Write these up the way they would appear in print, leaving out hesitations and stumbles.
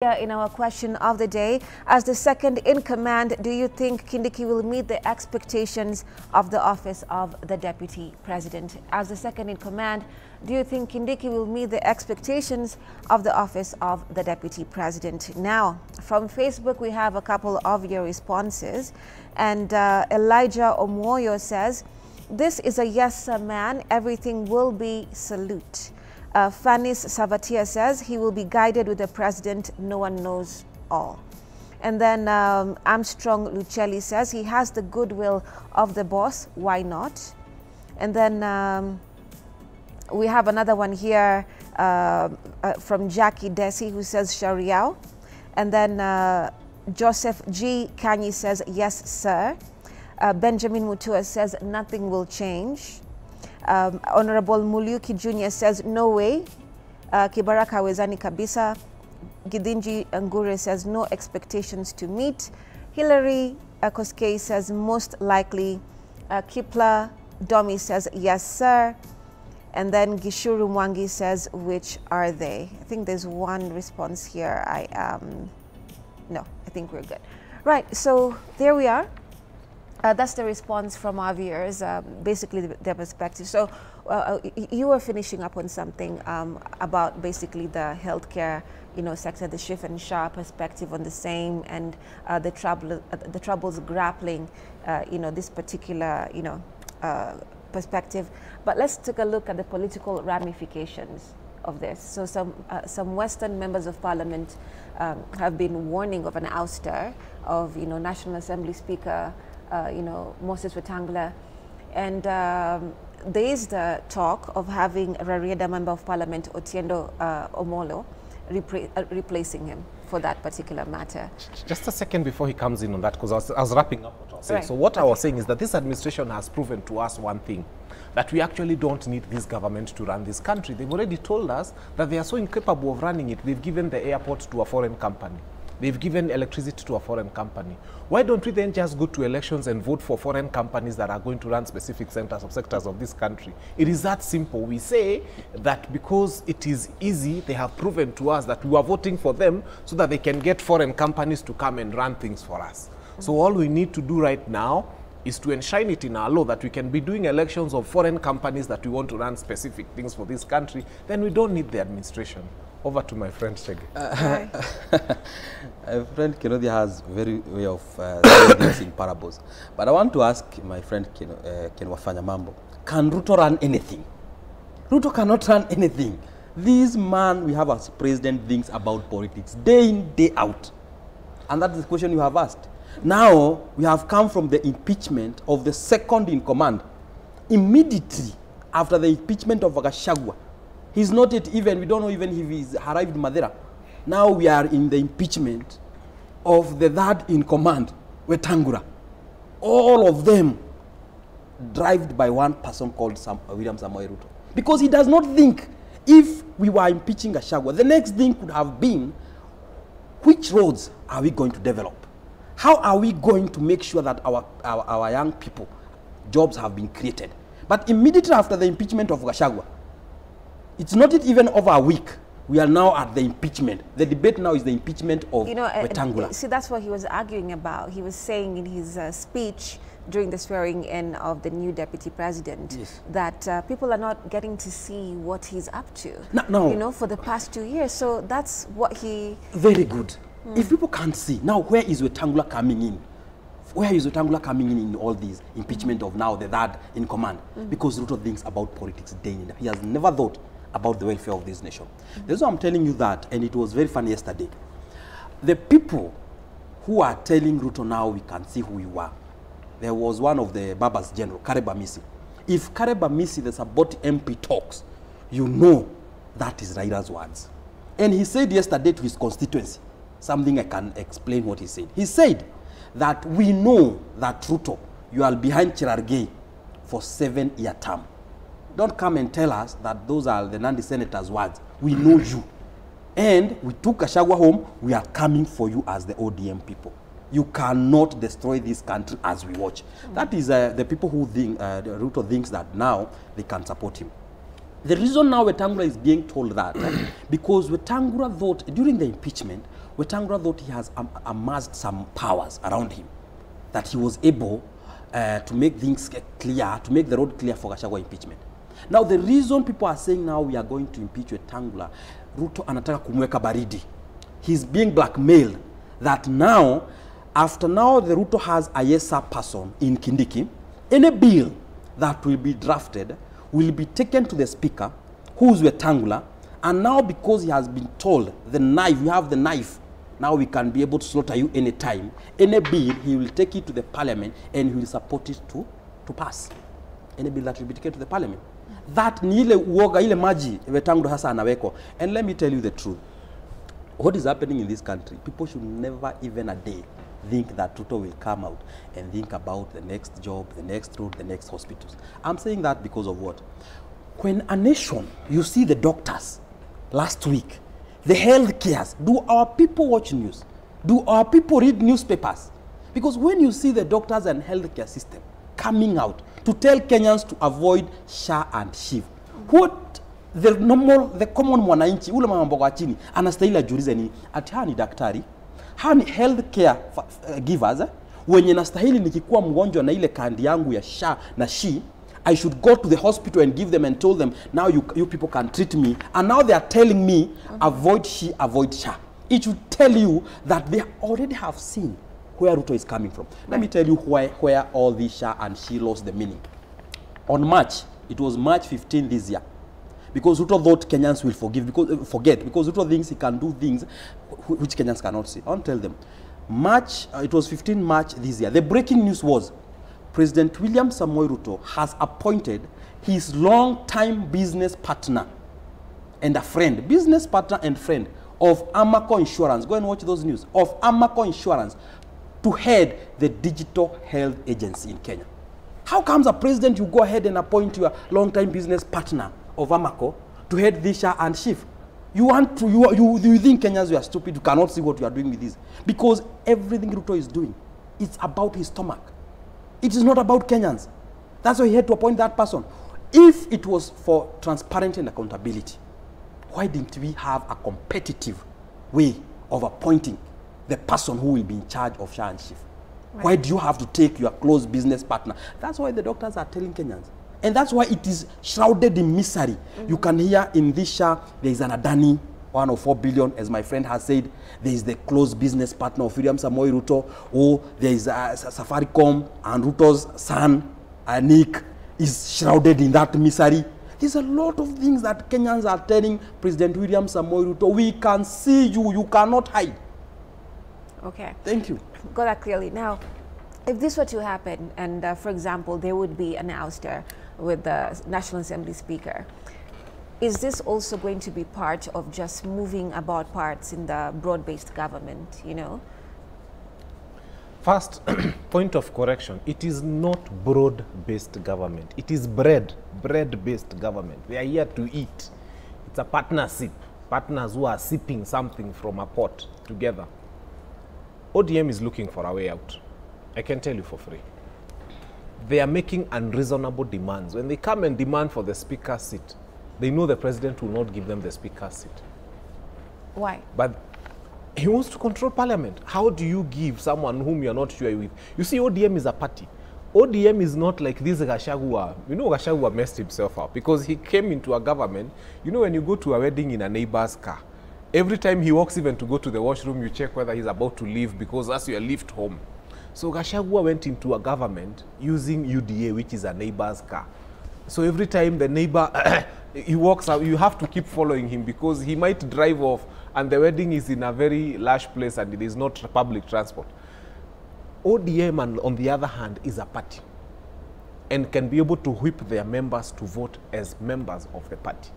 In our question of the day, as the second in command, do you think Kindiki will meet the expectations of the office of the Deputy President? As the second in command, do you think Kindiki will meet the expectations of the office of the Deputy President? Now, from Facebook, we have a couple of your responses, and Elijah Omoyo says, "This is a yes, sir, man. Everything will be salute." Fanis Savatia says he will be guided with the president. No one knows all. And then Armstrong Lucelli says he has the goodwill of the boss. Why not? And then we have another one here from Jackie Desi who says Shariao. And then Joseph G. Kanyi says yes, sir. Benjamin Mutua says nothing will change. Honorable Muliuki Jr. says, no way. Kibaraka Wezani Kabisa. Gidinji Ngure says, no expectations to meet. Hillary Koskei says, most likely. Kipla Domi says, yes, sir. And then Gishuru Mwangi says, which are they? I think there's one response here. No, I think we're good. Right, so there we are. That's the response from our viewers, basically their perspective. So you were finishing up on something about basically the healthcare, sector, the Schiff and Shah perspective on the same, and the troubles grappling, this particular, perspective. But let's take a look at the political ramifications of this. So some Western members of Parliament have been warning of an ouster of, National Assembly Speaker Moses Wetangula, and there is the talk of having Rarieda Member of Parliament Otiendo Omolo replacing him for that particular matter. Just a second before he comes in on that, because I was wrapping up what I was saying. Right. So what I was saying is that this administration has proven to us one thing, that we actually don't need this government to run this country. They've already told us that they are so incapable of running it. They've given the airport to a foreign company. They've given electricity to a foreign company. Why don't we then just go to elections and vote for foreign companies that are going to run specific sectors of this country? It is that simple. We say that because it is easy, they have proven to us that we are voting for them so that they can get foreign companies to come and run things for us. So all we need to do right now is to enshrine it in our law that we can be doing elections of foreign companies that we want to run specific things for this country. Then we don't need the administration. Over to my friend Shege. My friend Kenodia has very way of saying things in parables. But I want to ask my friend Kenwafanya Mambo, can Ruto run anything? Ruto cannot run anything. This man we have as president thinks about politics day in, day out. And that's the question you have asked. Now, we have come from the impeachment of the second in command. Immediately after the impeachment of Gachagua, he's not yet even, we don't know even if he's arrived in Madeira. Now we are in the impeachment of the third in command, Wetangula. All of them driven by one person called William Samoei Ruto. Because he does not think if we were impeaching Gachagua, the next thing could have been, which roads are we going to develop? How are we going to make sure that our young people, jobs have been created? But immediately after the impeachment of Gachagua, it's not even over a week. We are now at the impeachment. The debate now is the impeachment of Wetangula. See, that's what he was arguing about. He was saying in his speech during the swearing-in of the new deputy president, yes, that people are not getting to see what he's up to, no. For the past 2 years. So that's what he... Very good. If people can't see, now where is Wetangula coming in? Where is Wetangula coming in all these impeachment of now the third in command? Because Ruto thinks about politics day in. He has never thought about the welfare of this nation. That's why I'm telling you that, and it was very funny yesterday. The people who are telling Ruto now we can see who you are. There was one of the Babas General, Kareba Misi. If Kareba Misi, the Saboti MP, talks, you know that is Raila's words. And he said yesterday to his constituency, something I can explain what he said. He said that we know that Ruto, you are behind Chirargei for 7-year term. Don't come and tell us that those are the Nandi senators' words. We know you. And we took Gachagua home. We are coming for you as the ODM people. You cannot destroy this country as we watch. That is the people who think, Ruto thinks that now they can support him. The reason now Wetangula is being told that, because Wetangula thought during the impeachment, Wetangula thought he has amassed some powers around him, that he was able to make things clear, to make the road clear for Gachagua impeachment. Now, the reason people are saying now we are going to impeach Wetangula, Ruto anataka kumweka baridi. He's being blackmailed that now, after now the Ruto has a yes-sir person in Kindiki, any bill that will be drafted will be taken to the speaker, who's Wetangula, and now because he has been told, the knife, you have the knife, now we can be able to slaughter you anytime. Any bill, he will take it to the parliament and he will support it to pass. Any bill that will be taken to the parliament. That ni ile uoga, ile maji, Wetangula hasa anaweko. And let me tell you the truth. What is happening in this country, people should never even a day think that Ruto will come out and think about the next job, the next road, the next hospitals. I'm saying that because of what? When a nation, you see the doctors last week, the health cares, do our people watch news? Do our people read newspapers? Because when you see the doctors and healthcare system coming out to tell Kenyans to avoid SHA and SHIF, what the common mwananchi, ule mama mboga chini, anastahili ajiulize nini? Ati hawa ni daktari, hawa ni healthcare givers, wenye nastahili nikikuwa mgonjwa na ile kandi yangu ya SHA na SHI, I should go to the hospital and give them and tell them, now you people can treat me. And now they are telling me, avoid SHI, avoid SHA. It should tell you that they already have seen where Ruto is coming from. Let me tell you where all this SHA and SHI lost the meaning. On March, it was March 15 this year. Because Ruto thought Kenyans will forget, because Ruto thinks he can do things which Kenyans cannot see. I want to tell them, it was 15 March this year. The breaking news was, President William Samoei Ruto has appointed his long-time business partner and a friend, business partner and friend of Amaco Insurance. Go and watch those news. Of Amaco Insurance to head the digital health agency in Kenya. How comes a president, you go ahead and appoint your long-time business partner of Amaco to head this SHA and SHIF? You think Kenyans, you are stupid, you cannot see what you are doing with this. Because everything Ruto is doing, it's about his stomach. It is not about Kenyans. That's why he had to appoint that person. If it was for transparency and accountability, why didn't we have a competitive way of appointing the person who will be in charge of SHA and SHIF? Right. Why do you have to take your close business partner? That's why the doctors are telling Kenyans. And that's why it is shrouded in misery. You can hear in this SHA, there is an Adani, 104 billion, as my friend has said. There is the close business partner of William Samoei Ruto, or there is Safaricom, and Ruto's son, Nick, is shrouded in that misery. There's a lot of things that Kenyans are telling President William Samoei Ruto. We can see you, you cannot hide. Okay. Thank you. Got that clearly. Now, if this were to happen, and for example, there would be an ouster with the National Assembly Speaker, is this also going to be part of just moving about parts in the broad-based government, you know? First, point of correction, it is not broad-based government. It is bread-based government. They are here to eat. It's a partnership, partners who are sipping something from a pot together. ODM is looking for a way out. I can tell you for free. They are making unreasonable demands. When they come and demand for the speaker's seat, they know the president will not give them the speaker's seat. Why? But he wants to control parliament. How do you give someone whom you are not sure with? You see, ODM is a party. ODM is not like this Gachagua. You know, Gachagua messed himself up because he came into a government. You know, when you go to a wedding in a neighbor's car, every time he walks even to go to the washroom, you check whether he's about to leave because that's your lift home. So Gachagua went into a government using UDA, which is a neighbor's car. So every time the neighbor, he walks out, you have to keep following him because he might drive off and the wedding is in a very large place and it is not public transport. ODM, on the other hand, is a party and can be able to whip their members to vote as members of the party.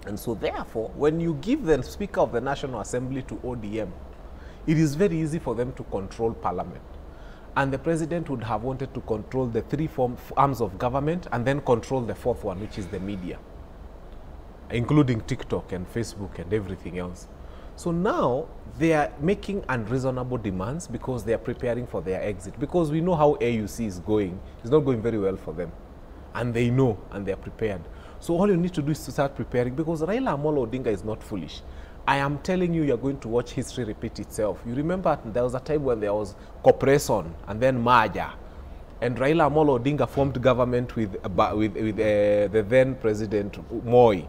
And so therefore, when you give the Speaker of the National Assembly to ODM, it is very easy for them to control parliament. And the president would have wanted to control the three arms of government and then control the fourth one, which is the media, including TikTok and Facebook and everything else. So now they are making unreasonable demands because they are preparing for their exit. Because we know how AUC is going. It's not going very well for them. And they know and they are prepared. So all you need to do is to start preparing because Raila Amolo Odinga is not foolish. I am telling you, you're going to watch history repeat itself. You remember there was a time when there was Corporation and then Majala, and Raila Amolo Odinga formed government with the then President Moi,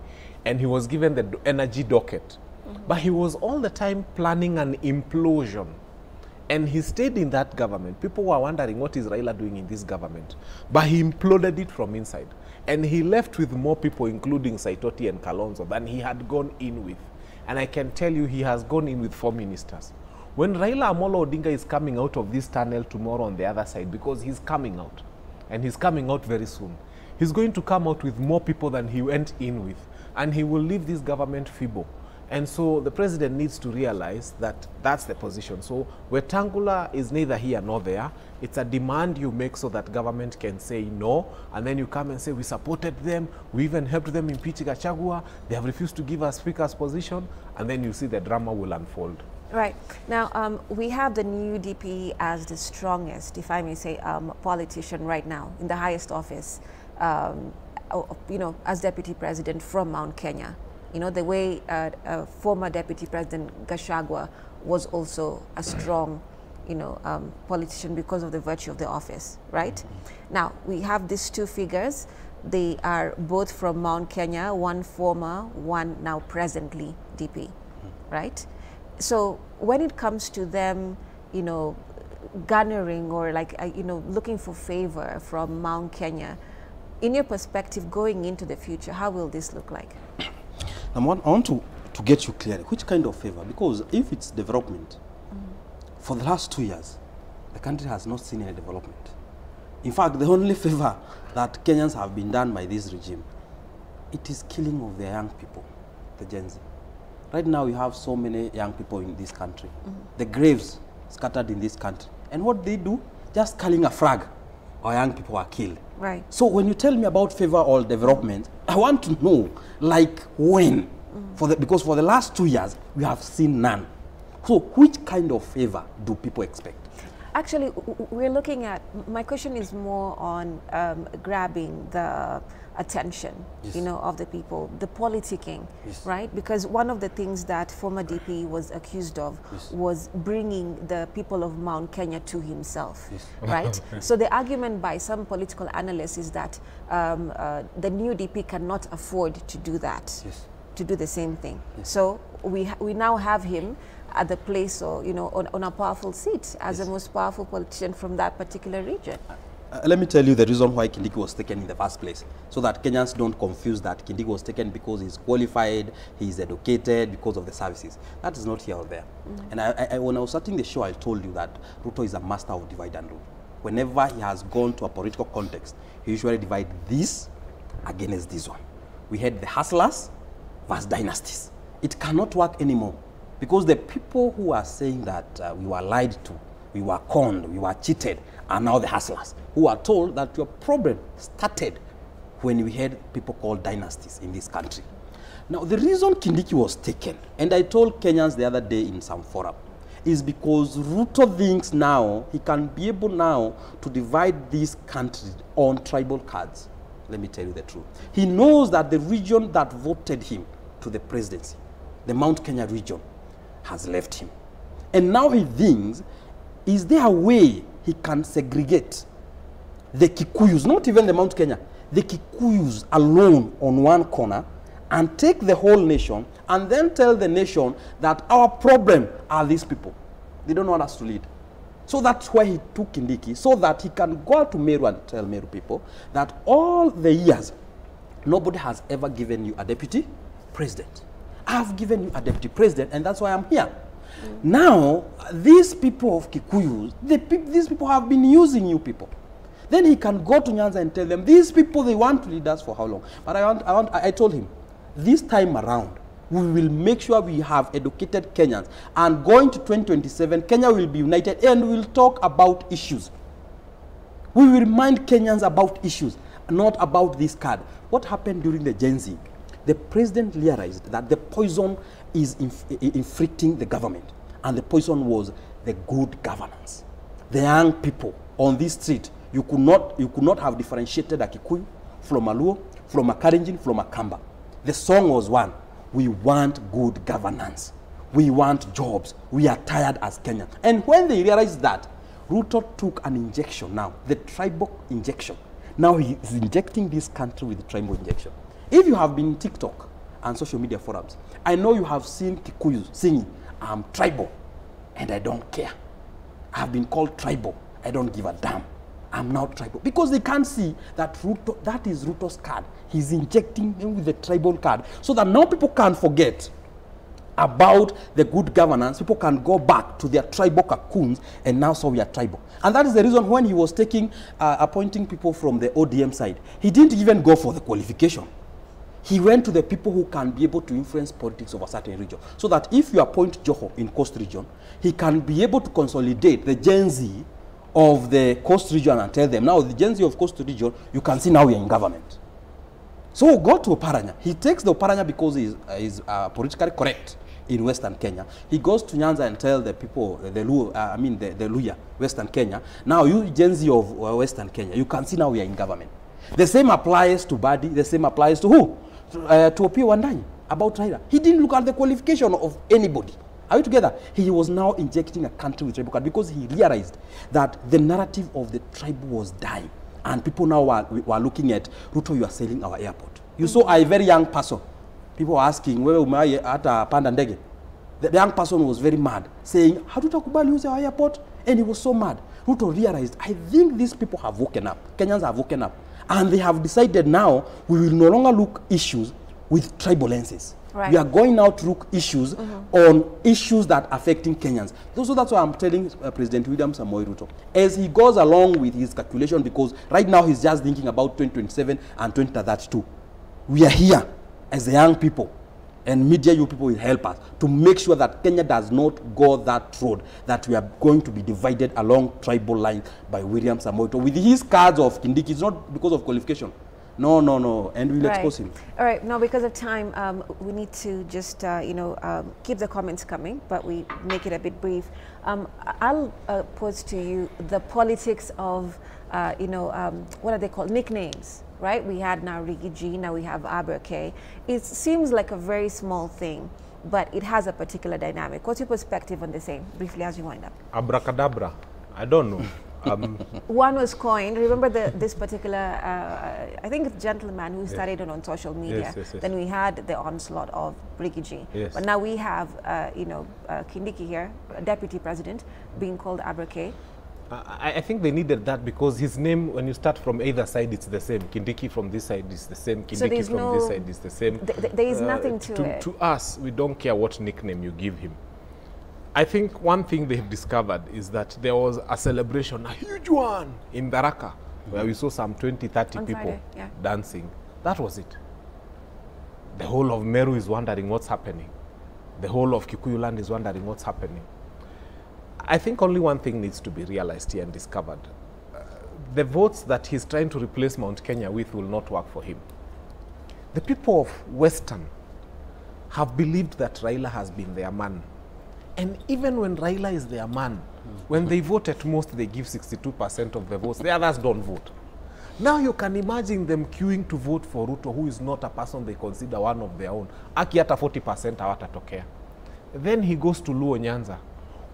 and he was given the energy docket. But he was all the time planning an implosion. And he stayed in that government. People were wondering, what is Raila doing in this government? But he imploded it from inside. And he left with more people, including Saitoti and Kalonzo, than he had gone in with. And I can tell you, he has gone in with 4 ministers. When Raila Amolo Odinga is coming out of this tunnel tomorrow on the other side, because he's coming out, and he's coming out very soon, he's going to come out with more people than he went in with. And he will leave this government feeble. And so the president needs to realize that that's the position. So Wetangula is neither here nor there. It's a demand you make so that government can say no, and then you come and say we supported them, we even helped them impeach Gachagua, they have refused to give us speaker's position, and then you see the drama will unfold. Right. Now, we have the new DP as the strongest, if I may say, politician right now in the highest office, you know, as deputy president from Mount Kenya. You know, the way former Deputy President Gachagua was also a strong, you know, politician because of the virtue of the office, right? Now, we have these 2 figures. They are both from Mount Kenya, one former, one now presently DP, right? So when it comes to them, you know, garnering or like, you know, looking for favor from Mount Kenya, in your perspective, going into the future, how will this look like? I want to get you clear, which kind of favor? Because if it's development, for the last 2 years, the country has not seen any development. In fact, the only favor that Kenyans have been done by this regime, it is killing of their young people, the Gen Z. Right now, we have so many young people in this country. The graves scattered in this country. And what they do, just culling a flag, our young people are killed. Right. So when you tell me about favor or development, I want to know, like, when? Because for the last 2 years, we have seen none. So which kind of favor do people expect? Actually, we're looking at, my question is more on grabbing the attention, yes, you know, of the people, the politicking, yes, right? Because one of the things that former DP was accused of, yes, was bringing the people of Mount Kenya to himself, yes, right? So the argument by some political analysts is that the new DP cannot afford to do that, yes, to do the same thing. Yes. So we now have him at the place, or you know, on a powerful seat as yes, the most powerful politician from that particular region. Let me tell you the reason why Kindiki was taken in the first place, so that Kenyans don't confuse that Kindiki was taken because he's qualified, he's educated, because of the services. That is not here or there. And when I was starting the show, I told you that Ruto is a master of divide and rule. Whenever he has gone to a political context, he usually divides this against this one. We had the hustlers versus dynasties. It cannot work anymore, because the people who are saying that we were lied to, we were conned, we were cheated, are now the hustlers, who are told that your problem started when we had people called dynasties in this country. Now, the reason Kindiki was taken, and I told Kenyans the other day in some forum, is because Ruto thinks now he can be able now to divide this country on tribal cards. Let me tell you the truth. He knows that the region that voted him to the presidency, the Mount Kenya region, has left him. And now he thinks, is there a way he can segregate the Kikuyus, not even the Mount Kenya, the Kikuyus alone on one corner, and take the whole nation, and then tell the nation that our problem are these people. They don't want us to lead. So that's why he took Kindiki, so that he can go to Meru and tell Meru people that all the years, nobody has ever given you a deputy president. I have given you a deputy president, and that's why I'm here. Now, these people of Kikuyus, these people have been using you people. Then he can go to Nyanza and tell them, these people, they want to lead us for how long? But I told him, this time around, we will make sure we have educated Kenyans. And going to 2027, Kenya will be united, and we will talk about issues. We will remind Kenyans about issues, not about this card. What happened during the Gen Z? The president realized that the poison is inflicting the government, and the poison was the good governance. The young people on this street, you could not have differentiated a Kikuyu from a Luo, from a Kalenjin, from a Kamba. The song was one. we want good governance. We want jobs. We are tired as Kenyans. And when they realized that, Ruto took an injection now, the tribal injection. Now he is injecting this country with the tribal injection. If you have been in TikTok and social media forums, I know you have seen Kikuyus singing, I'm tribal and I don't care. I've been called tribal. I don't give a damn. I'm now tribal. Because they can't see that Ruto, that is Ruto's card. He's injecting them with the tribal card. So that now people can't forget about the good governance. People can go back to their tribal cocoons and now so we are tribal. And that is the reason when he was taking, appointing people from the ODM side, he didn't even go for the qualification. He went to the people who can be able to influence politics of a certain region. So that if you appoint Joho in Coast Region, he can be able to consolidate the Gen Z of the Coast Region and tell them, now the Gen Z of Coast Region, you can see now we are in government. So go to Oparanya. He takes the Oparanya because he's politically correct in Western Kenya. He goes to Nyanza and tell the people, the Luya, Western Kenya, now you Gen Z of Western Kenya, you can see now we are in government. The same applies to Badi, the same applies to who? To Opiyo Wandayi, about Raila. He didn't look at the qualification of anybody. Are we together? He was now injecting a country with tribal card because he realized that the narrative of the tribe was dying. And people now were looking at, Ruto, you are selling our airport. You saw a very young person. People were asking, where am I at Panda Ndege? The young person was very mad, saying, how do you use our airport? And he was so mad. Ruto realized, I think these people have woken up. Kenyans have woken up. And they have decided now, we will no longer look issues with tribal lenses. Right. We are going now to look issues on issues that are affecting Kenyans. So that's why I'm telling President William Samoei Ruto, as he goes along with his calculation, because right now he's just thinking about 2027 and 2032. We are here as the young people, and media, you people will help us to make sure that Kenya does not go that road, that we are going to be divided along tribal lines by William Samoei Ruto. With his cards of Kindiki, it's not because of qualification. No, no, no, and we'll expose him. All right, now because of time, we need to just, keep the comments coming, but we make it a bit brief. I'll pose to you the politics of, what are they called? Nicknames, right? We had now Ricky G, now we have Abrake. It seems like a very small thing, but it has a particular dynamic. What's your perspective on the same, briefly as we wind up? Abracadabra, I don't know. One was coined. Remember this particular, I think it's gentleman who started it on social media. Yes. Then we had the onslaught of Ricky G. Yes. But now we have, Kindiki here, deputy president, being called Abrake. I think they needed that because his name, when you start from either side, it's the same. Kindiki from this side is the same. Kindiki so from this side is the same. There is nothing to it. To us, we don't care what nickname you give him. I think one thing they've discovered is that there was a celebration, a huge one, in Tharaka, where we saw some 20, 30 on people Friday, dancing. That was it. The whole of Meru is wondering what's happening. The whole of Kikuyu land is wondering what's happening. I think only one thing needs to be realized here and discovered. The votes that he's trying to replace Mount Kenya with will not work for him. The people of Western have believed that Raila has been their man. And even when Raila is their man, when they vote at most, they give 62% of the votes. The others don't vote. Now you can imagine them queuing to vote for Ruto, who is not a person they consider one of their own. Aki hata 40% hawatatokea. Then he goes to Luo Nyanza.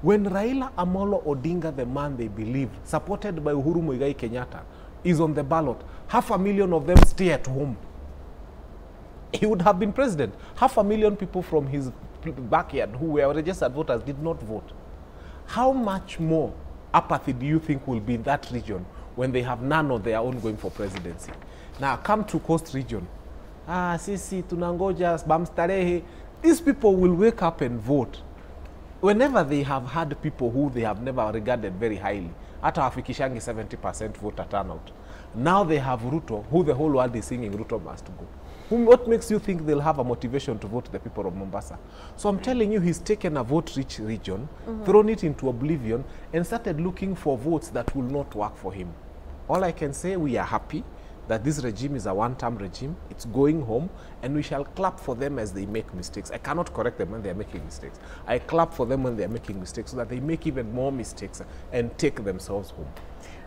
When Raila Amolo Odinga, the man they believe, supported by Uhuru Muigai Kenyatta, is on the ballot, 500,000 of them stay at home. He would have been president. 500,000 people from his backyard who were registered voters did not vote. How much more apathy do you think will be in that region when they have none of their own going for presidency? Now come to Coast Region. Sisi tunangoja bamstarehe. These people will wake up and vote. Whenever they have had people who they have never regarded very highly, hata wafikishangi 70% voter turnout. Now they have Ruto, who the whole world is singing Ruto must go. What makes you think they'll have a motivation to vote the people of Mombasa? So I'm telling you, he's taken a vote-rich region, thrown it into oblivion, and started looking for votes that will not work for him. All I can say, we are happy that this regime is a one-term regime. It's going home, and we shall clap for them as they make mistakes. I cannot correct them when they're making mistakes. I clap for them when they're making mistakes so that they make even more mistakes and take themselves home.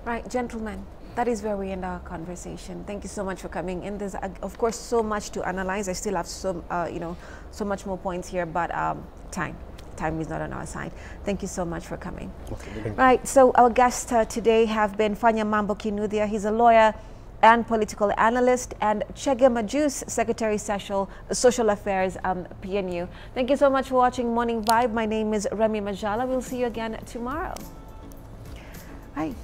Right, gentlemen. That is where we end our conversation. Thank you so much for coming in. There's, of course, so much to analyze. I still have some, so much more points here, but time is not on our side. Thank you so much for coming. Okay, right, so our guests today have been Fanya Mambo Kinuthia. He's a lawyer and political analyst, and Chege Majus, Secretary Social Affairs, PNU. Thank you so much for watching Morning Vibe. My name is Remmy Majala. We'll see you again tomorrow. Bye.